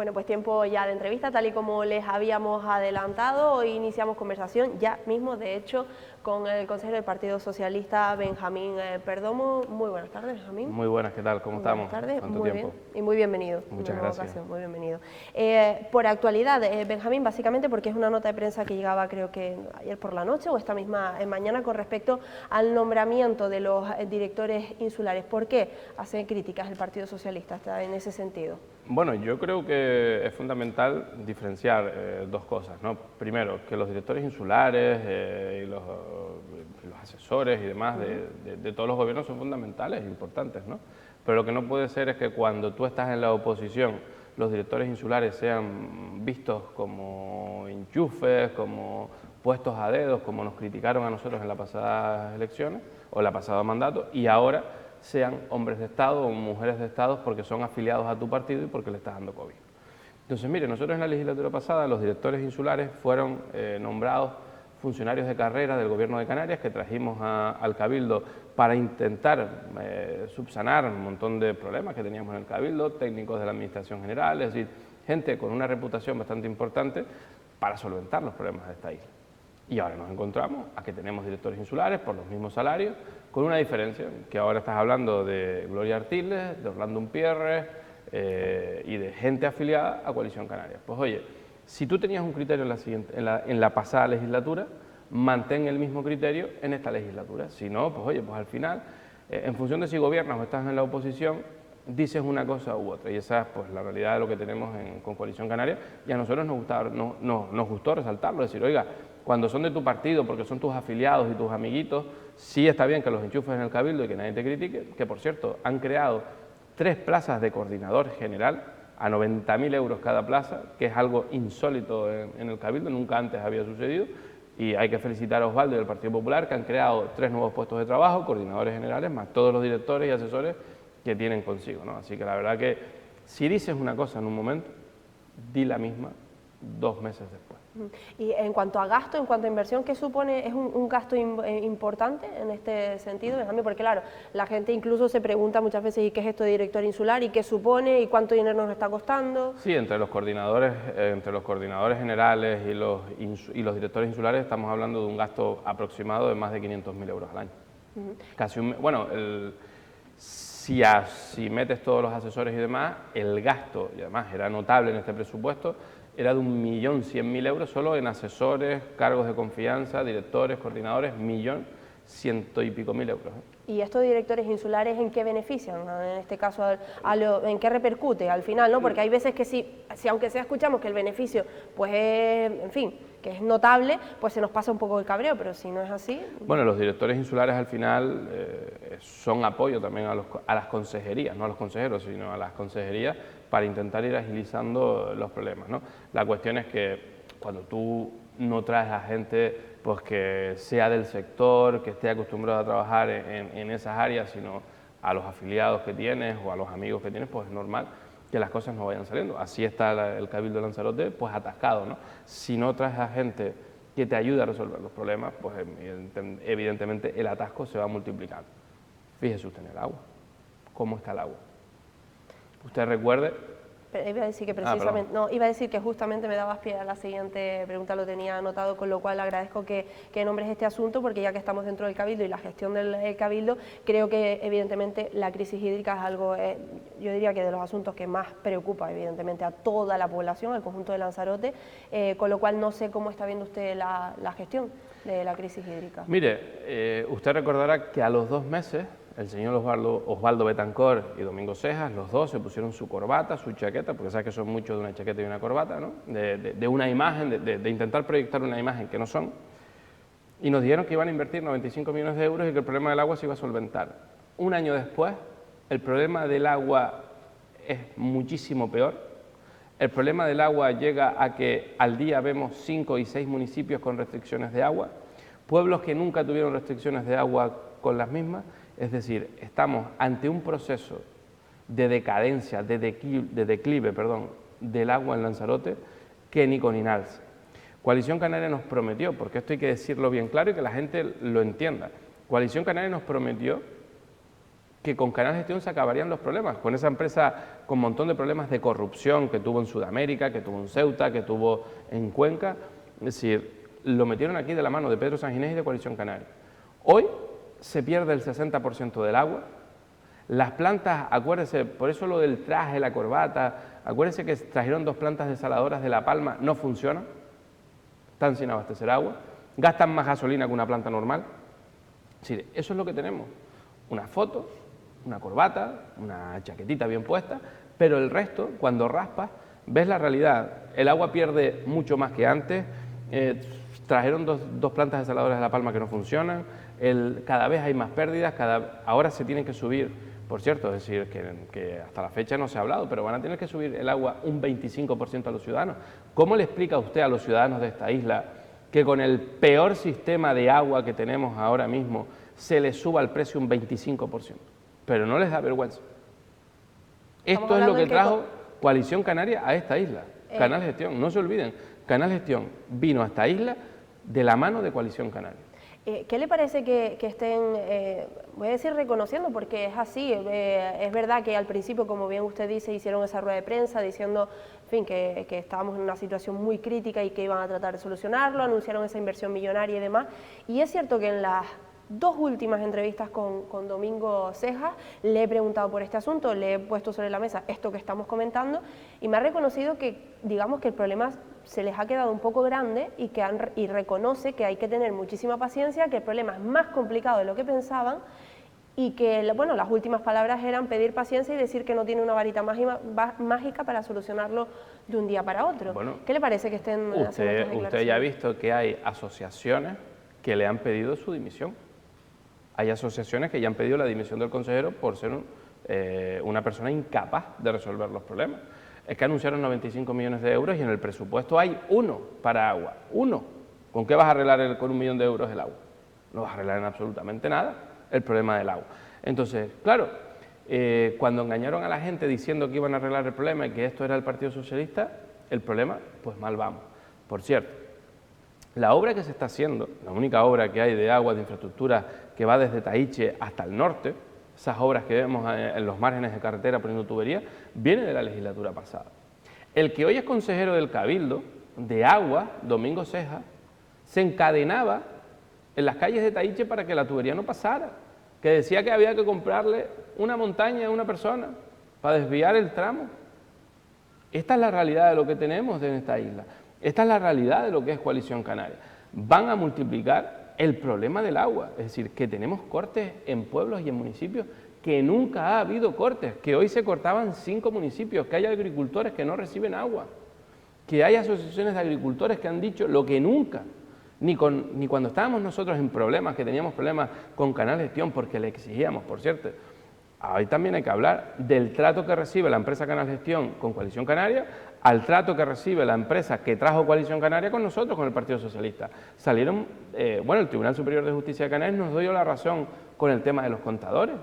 Bueno, pues tiempo ya de entrevista, tal y como les habíamos adelantado. Hoy iniciamos conversación ya mismo, de hecho, con el consejero del Partido Socialista, Benjamín Perdomo. Muy buenas tardes, Benjamín. Muy buenas, ¿qué tal? ¿Cómo estamos? Buenas tardes, ¿Cuánto muy tiempo? bien y muy bienvenido. Muchas gracias. Muy bienvenido. Por actualidad, Benjamín, básicamente porque es una nota de prensa que llegaba creo que ayer por la noche o esta misma mañana con respecto al nombramiento de los directores insulares. ¿Por qué hace críticas el Partido Socialista en ese sentido? Bueno, yo creo que es fundamental diferenciar dos cosas, ¿no? Primero, que los directores insulares y los asesores y demás de todos los gobiernos son fundamentales e importantes, ¿no? Pero lo que no puede ser es que cuando tú estás en la oposición, los directores insulares sean vistos como enchufes, como puestos a dedos, como nos criticaron a nosotros en las pasadas elecciones o en la pasada mandato, y ahora sean hombres de Estado o mujeres de Estado porque son afiliados a tu partido y porque le estás dando COVID. Entonces, mire, nosotros en la legislatura pasada los directores insulares fueron nombrados funcionarios de carrera del Gobierno de Canarias que trajimos al Cabildo para intentar subsanar un montón de problemas que teníamos en el Cabildo, técnicos de la Administración General, es decir, gente con una reputación bastante importante para solventar los problemas de esta isla. Y ahora nos encontramos a que tenemos directores insulares por los mismos salarios, con una diferencia, que ahora estás hablando de Gloria Artiles, de Orlando Umpierre y de gente afiliada a Coalición Canaria. Pues oye, si tú tenías un criterio en la pasada legislatura, mantén el mismo criterio en esta legislatura. Si no, pues oye, pues al final, en función de si gobiernas o estás en la oposición, dices una cosa u otra, y esa es pues la realidad de lo que tenemos con Coalición Canaria, y a nosotros nos gustó resaltarlo, decir, oiga, cuando son de tu partido, porque son tus afiliados y tus amiguitos, sí está bien que los enchufes en el Cabildo y que nadie te critique, que por cierto, han creado 3 plazas de coordinador general a 90.000 euros cada plaza, que es algo insólito en el Cabildo, nunca antes había sucedido, y hay que felicitar a Osvaldo y al Partido Popular, que han creado 3 nuevos puestos de trabajo, coordinadores generales, más todos los directores y asesores que tienen consigo, ¿no? Así que la verdad que si dices una cosa en un momento, di la misma 2 meses después. Y en cuanto a gasto, en cuanto a inversión, ¿qué supone? ¿Es un gasto importante en este sentido? Porque claro, la gente incluso se pregunta muchas veces ¿y qué es esto de director insular? ¿Y qué supone? ¿Y cuánto dinero nos está costando? Sí, entre los coordinadores generales y los directores insulares estamos hablando de un gasto aproximado de más de 500.000 euros al año. Casi si metes todos los asesores y demás, el gasto, y además era notable en este presupuesto, era de 1.100.000 euros solo en asesores, cargos de confianza, directores, coordinadores, 1.100.000 y pico euros. ¿Y estos directores insulares en qué benefician? En este caso, ¿en qué repercute al final? ¿No? Porque hay veces que si aunque sea escuchamos que el beneficio, pues en fin, que es notable, pues se nos pasa un poco el cabreo, pero si no es así... Bueno, los directores insulares al final son apoyo también a las consejerías, no a los consejeros, sino a las consejerías para intentar ir agilizando los problemas, ¿no? La cuestión es que cuando tú no traes a gente pues que sea del sector, que esté acostumbrado a trabajar en esas áreas, sino a los afiliados que tienes o a los amigos que tienes, pues es normal que las cosas no vayan saliendo. Así está el Cabildo de Lanzarote, pues atascado, ¿no? Si no traes a gente que te ayude a resolver los problemas, pues evidentemente el atasco se va multiplicando. Fíjese usted en el agua, ¿cómo está el agua? Usted recuerde... Iba a decir que precisamente, iba a decir que justamente me dabas pie a la siguiente pregunta, lo tenía anotado, con lo cual agradezco que nombres este asunto, porque ya que estamos dentro del Cabildo y la gestión del Cabildo, creo que evidentemente la crisis hídrica es algo, yo diría que de los asuntos que más preocupa evidentemente a toda la población, al conjunto de Lanzarote, con lo cual no sé cómo está viendo usted la gestión de la crisis hídrica. Mire, usted recordará que a los 2 meses el señor Osvaldo Betancor y Domingo Cejas, los dos se pusieron su corbata, su chaqueta, porque sabes que son muchos de una chaqueta y una corbata, ¿no? De una imagen, de intentar proyectar una imagen que no son, y nos dijeron que iban a invertir 95 millones de euros y que el problema del agua se iba a solventar. Un año después, el problema del agua es muchísimo peor. El problema del agua llega a que al día vemos 5 y 6 municipios con restricciones de agua, pueblos que nunca tuvieron restricciones de agua con las mismas. Es decir, estamos ante un proceso de decadencia, de declive del agua en Lanzarote que ni con Inalsa. Coalición Canaria nos prometió, porque esto hay que decirlo bien claro y que la gente lo entienda, Coalición Canaria nos prometió que con Canal Gestión se acabarían los problemas, con esa empresa con un montón de problemas de corrupción que tuvo en Sudamérica, que tuvo en Ceuta, que tuvo en Cuenca. Es decir, lo metieron aquí de la mano de Pedro Sanginés y de Coalición Canaria. Hoy se pierde el 60% del agua. Las plantas, acuérdense, por eso lo del traje, la corbata, acuérdense que trajeron 2 plantas desaladoras de La Palma, no funcionan, están sin abastecer agua, gastan más gasolina que una planta normal. Es decir, eso es lo que tenemos, una foto, una corbata, una chaquetita bien puesta, pero el resto, cuando raspas, ves la realidad. El agua pierde mucho más que antes, trajeron dos plantas desaladoras de La Palma que no funcionan, cada vez hay más pérdidas, ahora se tienen que subir, por cierto, es decir, que hasta la fecha no se ha hablado, pero van a tener que subir el agua un 25% a los ciudadanos. ¿Cómo le explica usted a los ciudadanos de esta isla que con el peor sistema de agua que tenemos ahora mismo se les suba el precio un 25%? Pero no les da vergüenza. Esto es lo que trajo Coalición Canaria a esta isla, Canal Gestión, no se olviden, Canal Gestión vino a esta isla de la mano de Coalición Canaria. ¿Qué le parece que estén, voy a decir reconociendo, porque es así, es verdad que al principio, como bien usted dice, hicieron esa rueda de prensa diciendo, en fin, que estábamos en una situación muy crítica y que iban a tratar de solucionarlo, anunciaron esa inversión millonaria y demás, y es cierto que en las 2 últimas entrevistas con Domingo Cejas le he preguntado por este asunto, le he puesto sobre la mesa esto que estamos comentando y me ha reconocido que, digamos, que el problema se les ha quedado un poco grande y reconoce que hay que tener muchísima paciencia, que el problema es más complicado de lo que pensaban y que, bueno, las últimas palabras eran pedir paciencia y decir que no tiene una varita mágica para solucionarlo de un día para otro. Bueno, ¿qué le parece que estén haciendo estas declaraciones? Usted ya ha visto que hay asociaciones que le han pedido su dimisión. Hay asociaciones que ya han pedido la dimisión del consejero por ser una persona incapaz de resolver los problemas. Es que anunciaron 95 millones de euros y en el presupuesto hay 1 para agua, 1. ¿Con qué vas a arreglar con 1 millón de euros el agua? No vas a arreglar en absolutamente nada el problema del agua. Entonces, claro, cuando engañaron a la gente diciendo que iban a arreglar el problema y que esto era el Partido Socialista, el problema, pues mal vamos. Por cierto, la obra que se está haciendo, la única obra que hay de agua, de infraestructura, que va desde Taíche hasta el norte, esas obras que vemos en los márgenes de carretera poniendo tubería, viene de la legislatura pasada. El que hoy es consejero del Cabildo de Agua, Domingo Cejas, se encadenaba en las calles de Taíche para que la tubería no pasara, que decía que había que comprarle una montaña a una persona para desviar el tramo. Esta es la realidad de lo que tenemos en esta isla. Esta es la realidad de lo que es Coalición Canaria. Van a multiplicar el problema del agua, es decir, que tenemos cortes en pueblos y en municipios que nunca ha habido cortes, que hoy se cortaban 5 municipios, que hay agricultores que no reciben agua, que hay asociaciones de agricultores que han dicho lo que nunca, ni cuando estábamos nosotros en problemas, que teníamos problemas con Canal Gestión porque le exigíamos, por cierto. Hoy también hay que hablar del trato que recibe la empresa Canal Gestión con Coalición Canaria al trato que recibe la empresa que trajo Coalición Canaria con nosotros, con el Partido Socialista. Salieron, bueno, el Tribunal Superior de Justicia de Canarias nos dio la razón con el tema de los contadores,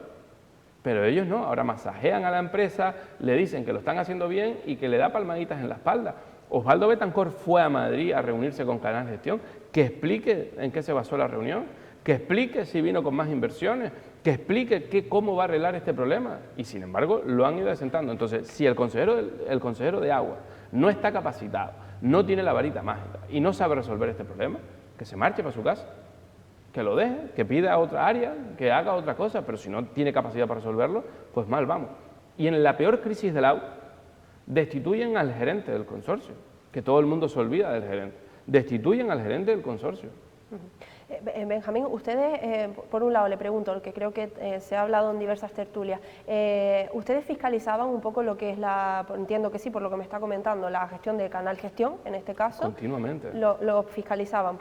pero ellos no, ahora masajean a la empresa, le dicen que lo están haciendo bien y que le da palmaditas en la espalda. Osvaldo Betancourt fue a Madrid a reunirse con Canal Gestión, que explique en qué se basó la reunión, que explique si vino con más inversiones, que explique cómo va a arreglar este problema. Y sin embargo, lo han ido asentando. Entonces, si el consejero de agua no está capacitado, no tiene la varita mágica y no sabe resolver este problema, que se marche para su casa, que lo deje, que pida a otra área, que haga otra cosa, pero si no tiene capacidad para resolverlo, pues mal vamos. Y en la peor crisis del agua, destituyen al gerente del consorcio, que todo el mundo se olvida del gerente, destituyen al gerente del consorcio. Benjamín, ustedes, por un lado le pregunto, lo que creo que se ha hablado en diversas tertulias, ¿ustedes fiscalizaban un poco lo que es entiendo que sí, por lo que me está comentando, la gestión de Canal Gestión, en este caso? Continuamente. Lo fiscalizaban,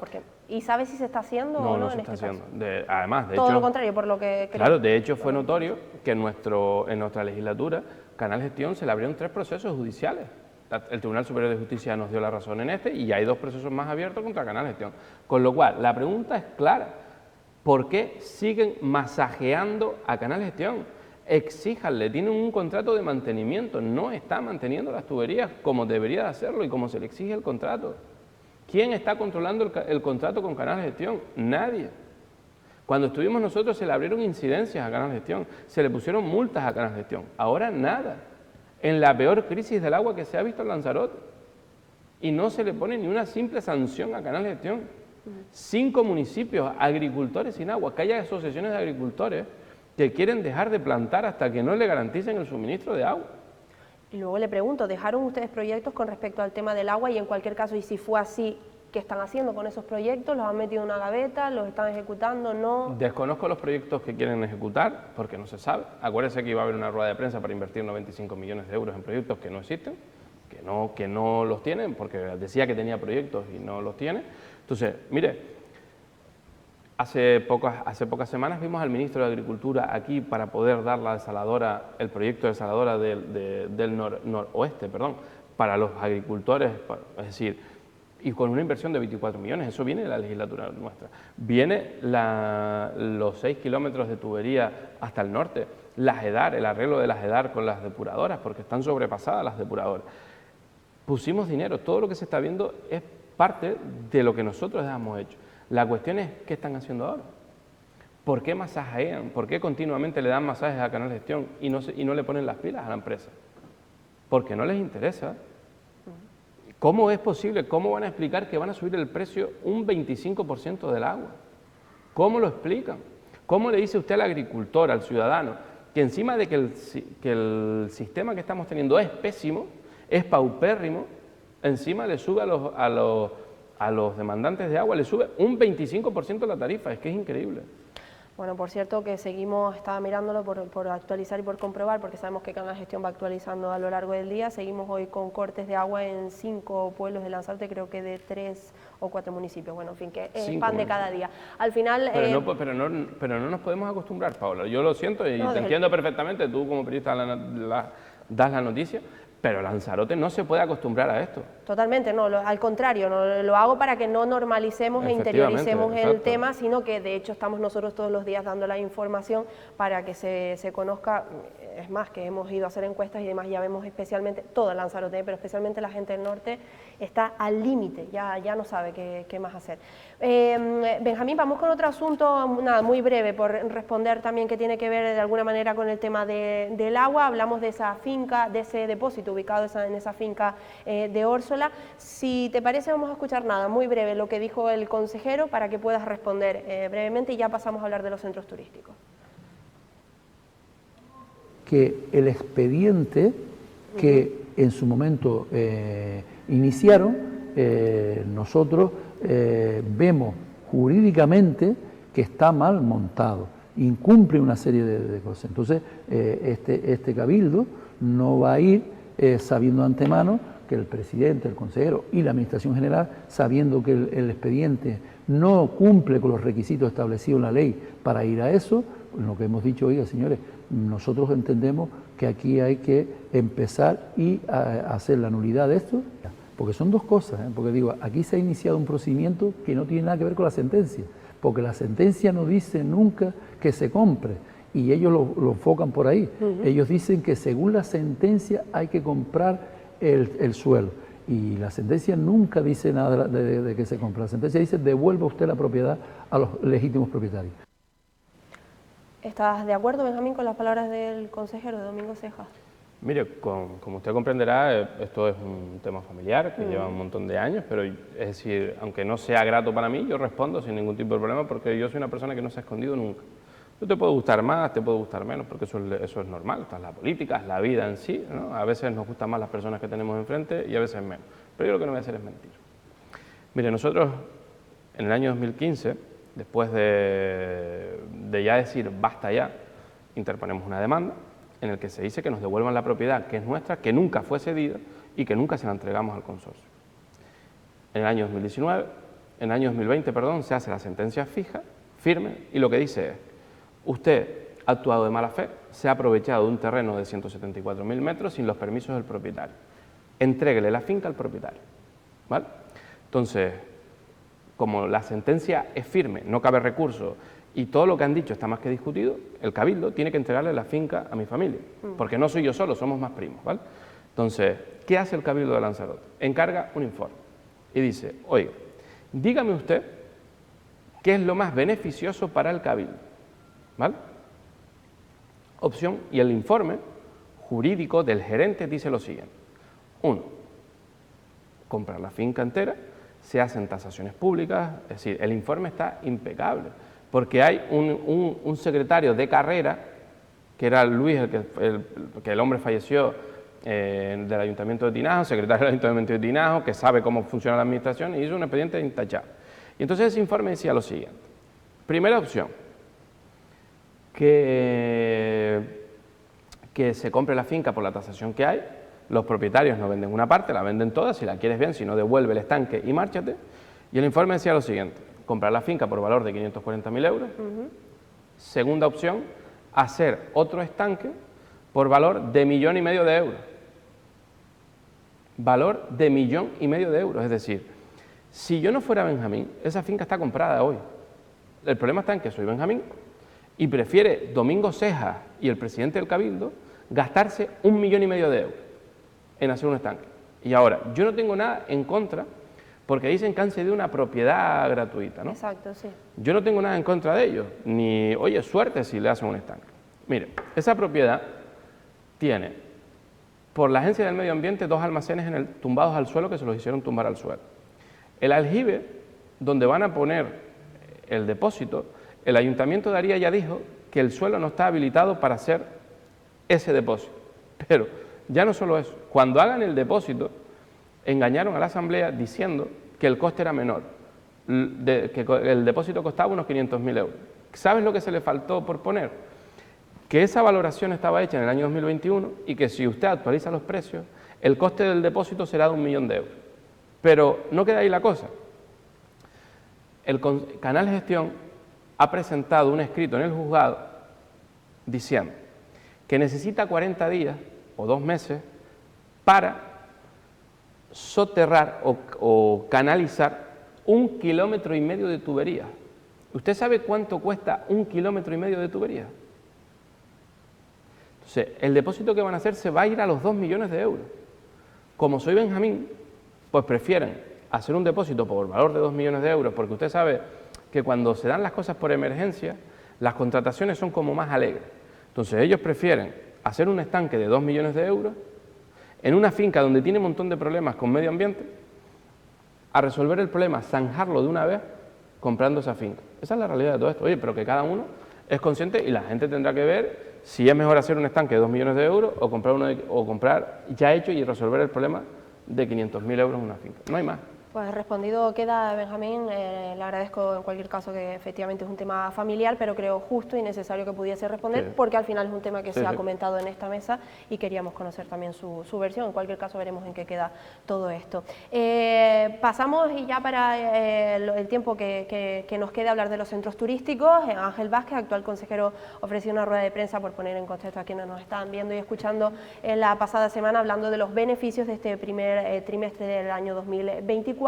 ¿y sabe si se está haciendo o no se en está este haciendo. caso? Además, de Todo hecho, lo contrario, por lo que creo. Claro, de hecho fue notorio que en nuestra legislatura, Canal Gestión, se le abrieron 3 procesos judiciales. El Tribunal Superior de Justicia nos dio la razón en este y hay 2 procesos más abiertos contra Canal Gestión. Con lo cual, la pregunta es clara. ¿Por qué siguen masajeando a Canal Gestión? Exíjanle, tienen un contrato de mantenimiento, no está manteniendo las tuberías como debería de hacerlo y como se le exige el contrato. ¿Quién está controlando el contrato con Canal Gestión? Nadie. Cuando estuvimos nosotros se le abrieron incidencias a Canal Gestión, se le pusieron multas a Canal Gestión. Ahora nada. en la peor crisis del agua que se ha visto en Lanzarote, y no se le pone ni una simple sanción a Canal Gestión. 5 municipios, agricultores sin agua, que haya asociaciones de agricultores que quieren dejar de plantar hasta que no le garanticen el suministro de agua. Y luego le pregunto, ¿dejaron ustedes proyectos con respecto al tema del agua? Y en cualquier caso, y si fue así, ¿qué están haciendo con esos proyectos? ¿Los han metido en una gaveta? ¿Los están ejecutando? ¿No? Desconozco los proyectos que quieren ejecutar porque no se sabe. Acuérdense que iba a haber una rueda de prensa para invertir 95 millones de euros en proyectos que no existen, que no los tienen, porque decía que tenía proyectos y no los tiene. Entonces, mire, hace pocas semanas vimos al ministro de Agricultura aquí para poder dar la desaladora, el proyecto de desaladora del noroeste, para los agricultores, es decir, y con una inversión de 24 millones, eso viene de la legislatura nuestra. Viene los 6 kilómetros de tubería hasta el norte, la JEDAR, el arreglo de la JEDAR con las depuradoras, porque están sobrepasadas las depuradoras. Pusimos dinero, todo lo que se está viendo es parte de lo que nosotros hemos hecho. La cuestión es, ¿qué están haciendo ahora? ¿Por qué masajean? ¿Por qué continuamente le dan masajes a Canal Gestión y no le ponen las pilas a la empresa? Porque no les interesa. ¿Cómo es posible? ¿Cómo van a explicar que van a subir el precio un 25% del agua? ¿Cómo lo explican? ¿Cómo le dice usted al agricultor, al ciudadano, que encima de que el sistema que estamos teniendo es pésimo, es paupérrimo, encima le sube a los demandantes de agua, le sube un 25% la tarifa? Es que es increíble. Bueno, por cierto que seguimos, estaba mirándolo por actualizar y por comprobar, porque sabemos que Canal Gestión va actualizando a lo largo del día. Seguimos hoy con cortes de agua en 5 pueblos de Lanzarote, creo que de 3 o 4 municipios. Bueno, en fin, que es pan de cada día. Al final... Pero no nos podemos acostumbrar, Paula. Yo lo siento y te entiendo perfectamente, tú como periodista das la noticia, pero Lanzarote no se puede acostumbrar a esto. Totalmente, no, al contrario, no, lo hago para que no normalicemos e interioricemos el tema, sino que de hecho estamos nosotros todos los días dando la información para que se conozca. Es más, que hemos ido a hacer encuestas y demás, ya vemos especialmente, todo Lanzarote, pero especialmente la gente del norte está al límite, ya no sabe qué más hacer. Benjamín, vamos con otro asunto, nada, muy breve, por responder también, que tiene que ver de alguna manera con el tema del agua. Hablamos de esa finca, de ese depósito ubicado en esa finca de Órsola. Si te parece, vamos a escuchar nada, muy breve, lo que dijo el consejero para que puedas responder brevemente y ya pasamos a hablar de los centros turísticos. Que el expediente que en su momento iniciaron, nosotros vemos jurídicamente que está mal montado, incumple una serie de cosas. Entonces, este cabildo no va a ir sabiendo de antemano que el presidente, el consejero y la administración general, sabiendo que el expediente no cumple con los requisitos establecidos en la ley para ir a eso, lo que hemos dicho, oiga, señores, nosotros entendemos que aquí hay que empezar y hacer la nulidad de esto, porque son dos cosas, porque digo, aquí se ha iniciado un procedimiento que no tiene nada que ver con la sentencia, porque la sentencia no dice nunca que se compre, y ellos lo enfocan por ahí. Ellos dicen que según la sentencia hay que comprar el suelo, y la sentencia nunca dice nada de que se compre. La sentencia dice devuelva usted la propiedad a los legítimos propietarios. ¿Estás de acuerdo, Benjamín, con las palabras del consejero de Domingo Ceja? Mire, como usted comprenderá, esto es un tema familiar que lleva un montón de años, pero es decir, aunque no sea grato para mí, yo respondo sin ningún tipo de problema, porque yo soy una persona que no se ha escondido nunca. Yo te puedo gustar más, te puedo gustar menos, porque eso es normal, esto es la política, es la vida en sí, ¿no? A veces nos gustan más las personas que tenemos enfrente y a veces menos, pero yo lo que no voy a hacer es mentir. Mire, nosotros en el año 2015, después de ya decir basta ya, interponemos una demanda en el que se dice que nos devuelvan la propiedad que es nuestra, que nunca fue cedida y que nunca se la entregamos al consorcio. En el año 2020, se hace la sentencia fija, firme, y lo que dice es: usted ha actuado de mala fe, se ha aprovechado de un terreno de 174.000 metros sin los permisos del propietario. Entréguele la finca al propietario, ¿vale? Entonces, como la sentencia es firme, no cabe recurso y todo lo que han dicho está más que discutido, el cabildo tiene que entregarle la finca a mi familia, porque no soy yo solo, somos más primos, ¿vale? Entonces, ¿qué hace el cabildo de Lanzarote? Encarga un informe y dice: oiga, dígame usted qué es lo más beneficioso para el cabildo, ¿vale? Opción, y el informe jurídico del gerente dice lo siguiente. 1. Comprar la finca entera, se hacen tasaciones públicas, es decir, el informe está impecable, porque hay un secretario de carrera, que era Luis, que el hombre falleció del Ayuntamiento de Tinajo, secretario del Ayuntamiento de Tinajo, que sabe cómo funciona la administración, y hizo un expediente intachable. Y entonces ese informe decía lo siguiente. Primera opción, que se compre la finca por la tasación que hay, los propietarios no venden una parte, la venden toda, si la quieres bien, si no devuelve el estanque y márchate. Y el informe decía lo siguiente, comprar la finca por valor de 540.000 euros. Segunda opción, hacer otro estanque por valor de 1,5 millones de euros. Valor de 1,5 millones de euros, es decir, si yo no fuera Benjamín, esa finca está comprada hoy. El problema está en que soy Benjamín y prefiere Domingo Ceja y el presidente del Cabildo gastarse 1,5 millones de euros en hacer un estanque. Y ahora, yo no tengo nada en contra, porque dicen que han cedido una propiedad gratuita, ¿no? Exacto, sí. Yo no tengo nada en contra de ellos, ni, oye, suerte si le hacen un estanque. Mire, esa propiedad tiene, por la Agencia del Medio Ambiente, 2 almacenes tumbados al suelo que se los hicieron tumbar al suelo. El aljibe, donde van a poner el depósito, el Ayuntamiento de Aría ya dijo que el suelo no está habilitado para hacer ese depósito. Pero ya no solo eso, cuando hagan el depósito, engañaron a la Asamblea diciendo que el coste era menor, que el depósito costaba unos 500.000 euros. ¿Sabes lo que se le faltó por poner? Que esa valoración estaba hecha en el año 2021 y que si usted actualiza los precios, el coste del depósito será de 1 millón de euros. Pero no queda ahí la cosa. El Canal Gestión ha presentado un escrito en el juzgado diciendo que necesita 40 días o 2 meses para soterrar o canalizar 1,5 kilómetros de tubería. ¿Usted sabe cuánto cuesta 1,5 kilómetros de tubería? Entonces, el depósito que van a hacer se va a ir a los 2 millones de euros. Como soy Benjamín, pues prefieren hacer un depósito por valor de 2 millones de euros, porque usted sabe que cuando se dan las cosas por emergencia, las contrataciones son como más alegres. Entonces, ellos prefieren hacer un estanque de 2 millones de euros en una finca donde tiene un montón de problemas con medio ambiente, a resolver el problema, zanjarlo de una vez, comprando esa finca. Esa es la realidad de todo esto. Oye, pero que cada uno es consciente y la gente tendrá que ver si es mejor hacer un estanque de 2 millones de euros o comprar ya hecho y resolver el problema de 500.000 euros en una finca. No hay más. Pues respondido queda, Benjamín. Le agradezco en cualquier caso que efectivamente es un tema familiar, pero creo justo y necesario que pudiese responder, Sí. porque al final es un tema que Sí, se ha sí. comentado en esta mesa y queríamos conocer también su versión. En cualquier caso veremos en qué queda todo esto. Pasamos y ya para el tiempo que nos quede hablar de los centros turísticos. Ángel Vázquez, actual consejero, ofreció una rueda de prensa por poner en contexto a quienes nos estaban viendo y escuchando en la pasada semana, hablando de los beneficios de este primer trimestre del año 2024.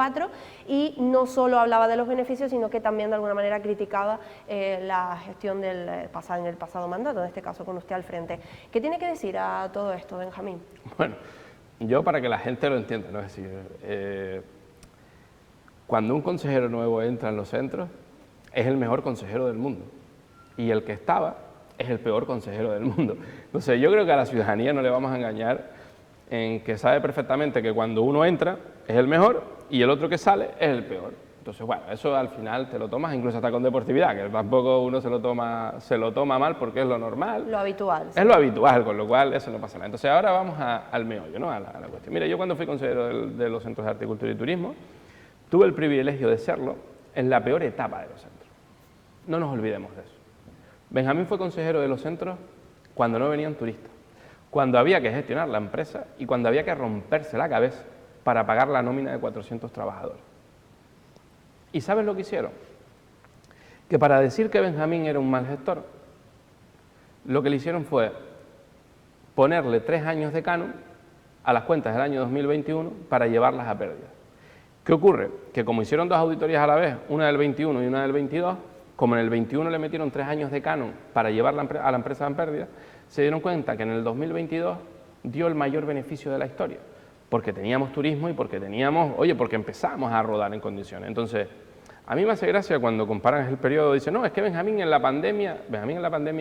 Y no solo hablaba de los beneficios, sino que también de alguna manera criticaba la gestión en el pasado mandato, en este caso con usted al frente. ¿Qué tiene que decir a todo esto, Benjamín? Bueno, yo para que la gente lo entienda, ¿no? Es decir, cuando un consejero nuevo entra en los centros, es el mejor consejero del mundo. Y el que estaba es el peor consejero del mundo. Entonces yo creo que a la ciudadanía no le vamos a engañar en que sabe perfectamente que cuando uno entra es el mejor y el otro que sale es el peor. Entonces, bueno, eso al final te lo tomas incluso hasta con deportividad, que tampoco uno se lo toma mal porque es lo normal. Lo habitual. Es lo habitual, con lo cual eso no pasa nada. Entonces ahora vamos al meollo, ¿no? a la cuestión. Mira, yo cuando fui consejero de los centros de arte, cultura y turismo, tuve el privilegio de serlo en la peor etapa de los centros. No nos olvidemos de eso. Benjamín fue consejero de los centros cuando no venían turistas, cuando había que gestionar la empresa y cuando había que romperse la cabeza para pagar la nómina de 400 trabajadores. ¿Y sabes lo que hicieron? Que para decir que Benjamín era un mal gestor, lo que le hicieron fue ponerle 3 años de canon a las cuentas del año 2021 para llevarlas a pérdida. ¿Qué ocurre? Que como hicieron 2 auditorías a la vez, una del 21 y una del 22, como en el 21 le metieron 3 años de canon para llevar a la empresa en pérdida, se dieron cuenta que en el 2022 dio el mayor beneficio de la historia, porque teníamos turismo y porque porque empezamos a rodar en condiciones. Entonces, a mí me hace gracia cuando comparan el periodo, dicen, no, es que Benjamín en la pandemia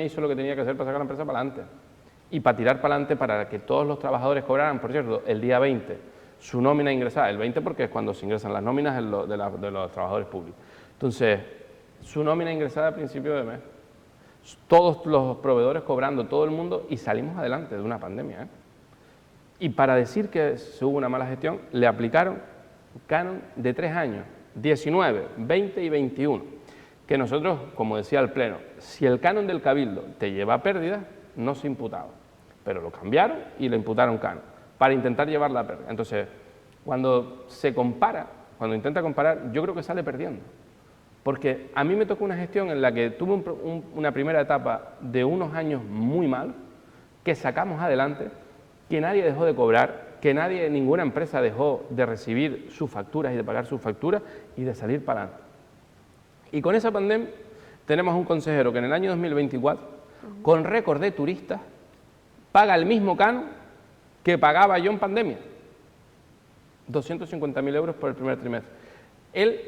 hizo lo que tenía que hacer para sacar la empresa para adelante. y para tirar para adelante para que todos los trabajadores cobraran, por cierto, el día 20, su nómina ingresada, el 20 porque es cuando se ingresan las nóminas de los trabajadores públicos. Entonces, su nómina ingresada a principio de mes, todos los proveedores cobrando, todo el mundo, y salimos adelante de una pandemia, ¿eh? Y para decir que se hubo una mala gestión, le aplicaron canon de 3 años, 19, 20 y 21, que nosotros, como decía el Pleno, si el canon del Cabildo te lleva a pérdida, no se imputaba, pero lo cambiaron y le imputaron canon, para intentar llevarla a pérdida. Entonces, cuando se compara, cuando intenta comparar, yo creo que sale perdiendo. Porque a mí me tocó una gestión en la que tuve una primera etapa de unos años muy mal, que sacamos adelante, que nadie dejó de cobrar, que ninguna empresa dejó de recibir sus facturas y de pagar sus facturas y de salir para adelante. Y con esa pandemia tenemos un consejero que en el año 2024, con récord de turistas, paga el mismo canon que pagaba yo en pandemia. 250.000 euros por el primer trimestre. Él,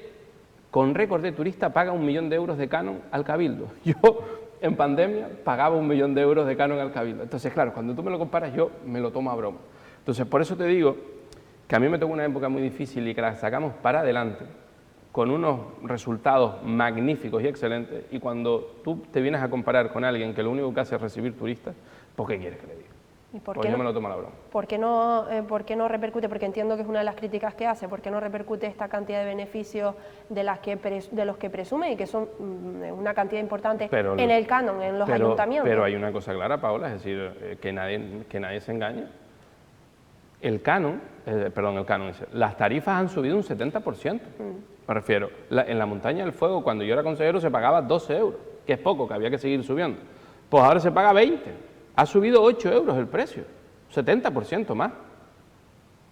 con récord de turista, paga 1 millón de euros de canon al Cabildo. Yo, en pandemia, pagaba 1 millón de euros de canon al Cabildo. Entonces, claro, cuando tú me lo comparas, yo me lo tomo a broma. Entonces, por eso te digo que a mí me tocó una época muy difícil y que la sacamos para adelante, con unos resultados magníficos y excelentes, y cuando tú te vienes a comparar con alguien que lo único que hace es recibir turistas, ¿por qué quieres que le diga? ¿Y por Pues qué yo no, me lo tomo a la broma. ¿por qué no repercute? Porque entiendo que es una de las críticas que hace. ¿Por qué no repercute esta cantidad de beneficios de los que presume y que son una cantidad importante en el canon, en los ayuntamientos? Pero hay una cosa clara, Paola, es decir, que nadie se engañe. El canon, las tarifas han subido un 70%. Me refiero, en la Montaña del Fuego, cuando yo era consejero, se pagaba 12 euros, que es poco, que había que seguir subiendo. Pues ahora se paga 20. Ha subido 8 euros el precio, 70% más.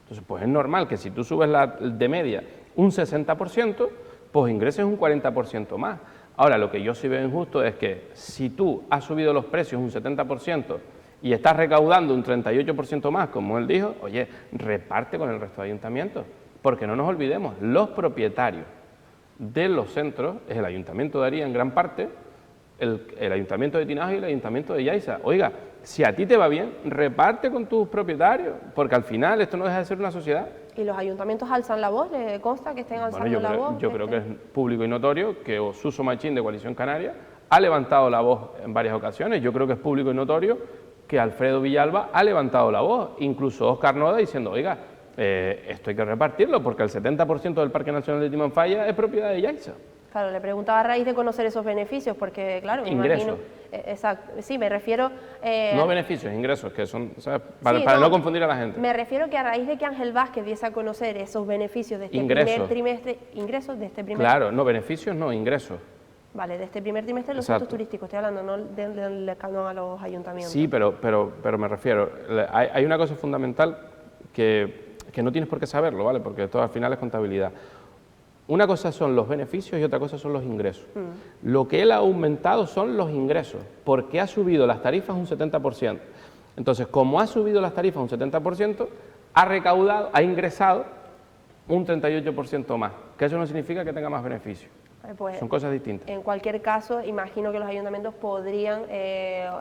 Entonces, pues es normal que si tú subes de media un 60%, pues ingreses un 40% más. Ahora, lo que yo sí veo injusto es que si tú has subido los precios un 70% y estás recaudando un 38% más, como él dijo, oye, reparte con el resto de ayuntamientos. Porque no nos olvidemos, los propietarios de los centros es el Ayuntamiento de Aría en gran parte, el Ayuntamiento de Tinajo y el Ayuntamiento de Yaiza. Oiga, si a ti te va bien, reparte con tus propietarios, porque al final esto no deja de ser una sociedad. ¿Y los ayuntamientos alzan la voz? ¿Le consta que estén alzando la voz? Yo creo que es público y notorio que Suso Machín de Coalición Canaria ha levantado la voz en varias ocasiones. Yo creo que es público y notorio que Alfredo Villalba ha levantado la voz, incluso Óscar Noda diciendo, oiga, esto hay que repartirlo porque el 70% del Parque Nacional de Timanfaya es propiedad de Yaiza. Claro, le preguntaba a raíz de conocer esos beneficios, porque claro, me ingresos. imagino... Exacto, sí, me refiero... no beneficios, ingresos, que son, ¿sabes? Para Sí, no confundir a la gente. Me refiero que a raíz de que Ángel Vázquez diese a conocer esos beneficios de este primer trimestre... ¿Ingresos de este primer trimestre? Claro, no, beneficios no, ingresos. Vale, de este primer trimestre los puntos turísticos, estoy hablando, no del canon a los ayuntamientos. Sí, pero me refiero, hay una cosa fundamental que no tienes por qué saberlo, ¿vale? Porque esto al final es contabilidad. Una cosa son los beneficios y otra cosa son los ingresos. Lo que él ha aumentado son los ingresos, porque ha subido las tarifas un 70%. Entonces, como ha subido las tarifas un 70%, ha ingresado un 38% más, que eso no significa que tenga más beneficios. Pues, son cosas distintas. En cualquier caso, imagino que los ayuntamientos podrían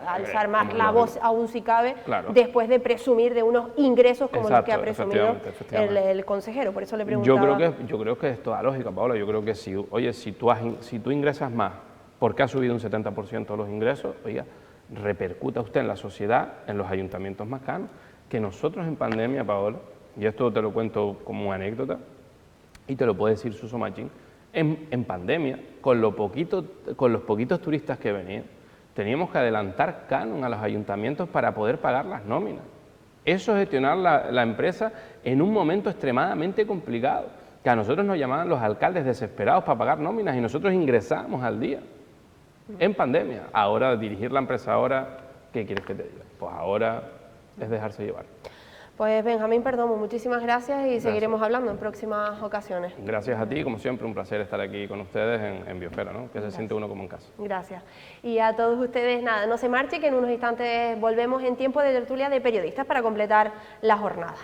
alzar más la voz, aún si cabe, después de presumir de unos ingresos como los que ha presumido el consejero. Por eso le preguntaba... Yo creo que es toda lógica, Paola. Yo creo que si tú ingresas más porque ha subido un 70% los ingresos, oiga, repercuta usted en la sociedad, en los ayuntamientos más caros, que nosotros en pandemia, Paola, y esto te lo cuento como anécdota, y te lo puede decir Suso Machín, en pandemia, con los poquitos turistas que venían, teníamos que adelantar canon a los ayuntamientos para poder pagar las nóminas. Eso es gestionar la empresa en un momento extremadamente complicado, que a nosotros nos llamaban los alcaldes desesperados para pagar nóminas y nosotros ingresábamos al día, en pandemia. Ahora, dirigir la empresa ahora, ¿qué quieres que te diga? Pues ahora es dejarse llevar. Pues Benjamín Perdomo, muchísimas gracias y seguiremos hablando en próximas ocasiones. Gracias a ti, como siempre, un placer estar aquí con ustedes en Biosfera, ¿no? Que se siente uno como en casa. Gracias. Y a todos ustedes, nada, no se marche, que en unos instantes volvemos en tiempo de tertulia de periodistas para completar la jornada.